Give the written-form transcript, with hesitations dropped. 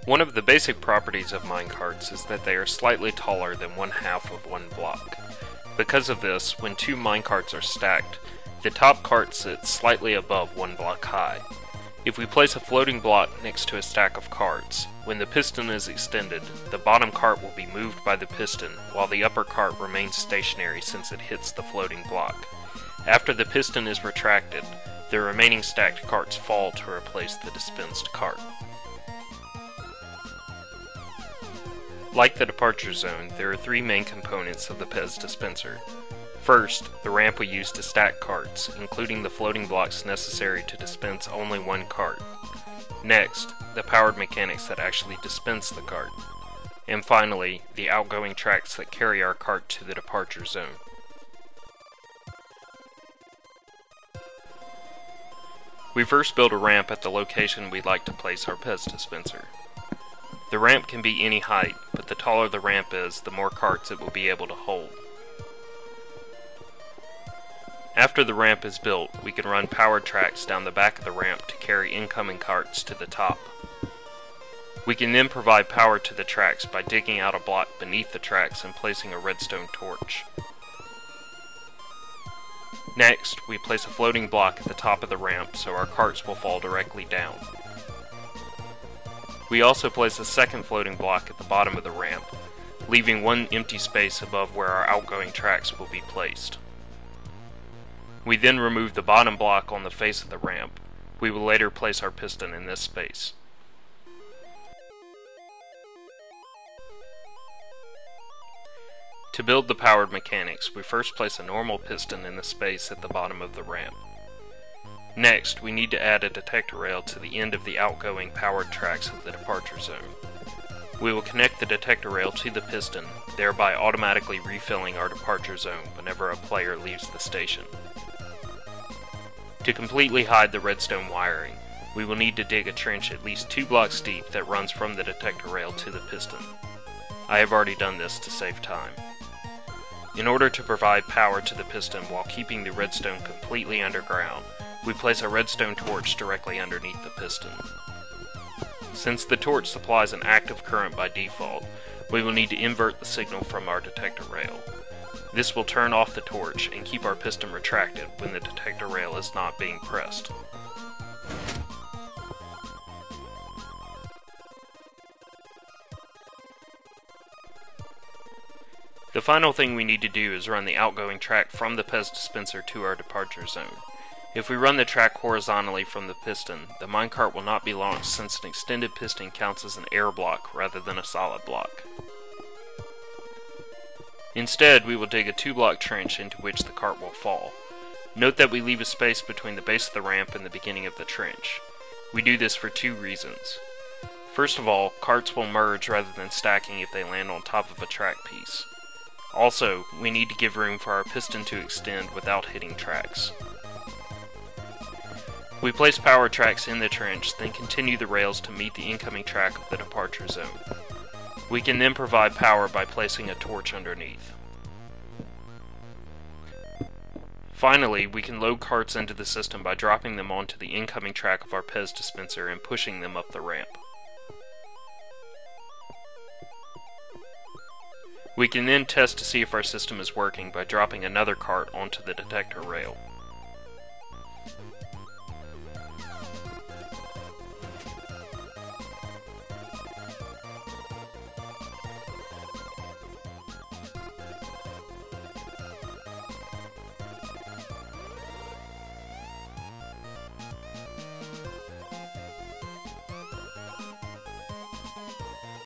One of the basic properties of minecarts is that they are slightly taller than one half of one block. Because of this, when two minecarts are stacked, the top cart sits slightly above one block high. If we place a floating block next to a stack of carts, when the piston is extended, the bottom cart will be moved by the piston, while the upper cart remains stationary since it hits the floating block. After the piston is retracted, the remaining stacked carts fall to replace the dispensed cart. Like the departure zone, there are three main components of the PEZ dispenser. First, the ramp we use to stack carts, including the floating blocks necessary to dispense only one cart. Next, the powered mechanics that actually dispense the cart. And finally, the outgoing tracks that carry our cart to the departure zone. We first build a ramp at the location we'd like to place our PEZ dispenser. The ramp can be any height, but the taller the ramp is, the more carts it will be able to hold. After the ramp is built, we can run powered tracks down the back of the ramp to carry incoming carts to the top. We can then provide power to the tracks by digging out a block beneath the tracks and placing a redstone torch. Next, we place a floating block at the top of the ramp so our carts will fall directly down. We also place a second floating block at the bottom of the ramp, leaving one empty space above where our outgoing tracks will be placed. We then remove the bottom block on the face of the ramp. We will later place our piston in this space. To build the powered mechanics, we first place a normal piston in the space at the bottom of the ramp. Next, we need to add a detector rail to the end of the outgoing powered tracks of the departure zone. We will connect the detector rail to the piston, thereby automatically refilling our departure zone whenever a player leaves the station. To completely hide the redstone wiring, we will need to dig a trench at least 2 blocks deep that runs from the detector rail to the piston. I have already done this to save time. In order to provide power to the piston while keeping the redstone completely underground, we place a redstone torch directly underneath the piston. Since the torch supplies an active current by default, we will need to invert the signal from our detector rail. This will turn off the torch and keep our piston retracted when the detector rail is not being pressed. The final thing we need to do is run the outgoing track from the PEZ dispenser to our departure zone. If we run the track horizontally from the piston, the minecart will not be launched since an extended piston counts as an air block rather than a solid block. Instead, we will dig a 2-block trench into which the cart will fall. Note that we leave a space between the base of the ramp and the beginning of the trench. We do this for 2 reasons. First of all, carts will merge rather than stacking if they land on top of a track piece. Also, we need to give room for our piston to extend without hitting tracks. We place power tracks in the trench, then continue the rails to meet the incoming track of the departure zone. We can then provide power by placing a torch underneath. Finally, we can load carts into the system by dropping them onto the incoming track of our PEZ dispenser and pushing them up the ramp. We can then test to see if our system is working by dropping another cart onto the detector rail.